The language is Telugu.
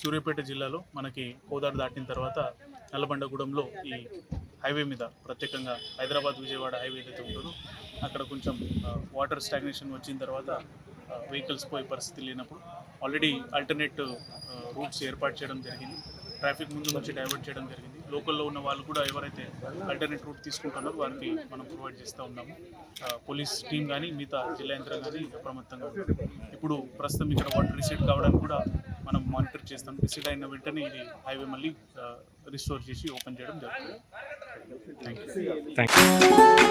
సూర్యాపేట జిల్లాలో మనకి కోదాడు దాటిన తర్వాత నల్లబండగూడెంలో ఈ హైవే మీద ప్రత్యేకంగా హైదరాబాద్ విజయవాడ హైవే ఏదైతే ఉంటుందో అక్కడ కొంచెం వాటర్ స్టాగ్నేషన్ వచ్చిన తర్వాత వెహికల్స్ పోయే పరిస్థితి లేనప్పుడు ఆల్రెడీ ఆల్టర్నేట్ రూట్స్ ఏర్పాటు చేయడం జరిగింది. ట్రాఫిక్ ముందు నుంచి డైవర్ట్ చేయడం జరిగింది. లోకల్లో ఉన్న వాళ్ళు కూడా ఎవరైతే ఆల్టర్నేట్ రూట్ తీసుకుంటున్నారో వారికి మనం ప్రొవైడ్ చేస్తూ ఉన్నాము. పోలీస్ టీం కానీ మిగతా జిల్లా యంత్రం కానీ అప్రమత్తంగా ఉంది. ఇప్పుడు ప్రస్తుతం ఇక్కడ వాటర్ రిసీడ్ కావడానికి కూడా మనం మానిటర్ చేస్తాం. రిసీడ్ అయిన వెంటనే ఇది హైవే మళ్ళీ రిస్టోర్ చేసి ఓపెన్ చేయడం జరుగుతుంది. Thank you.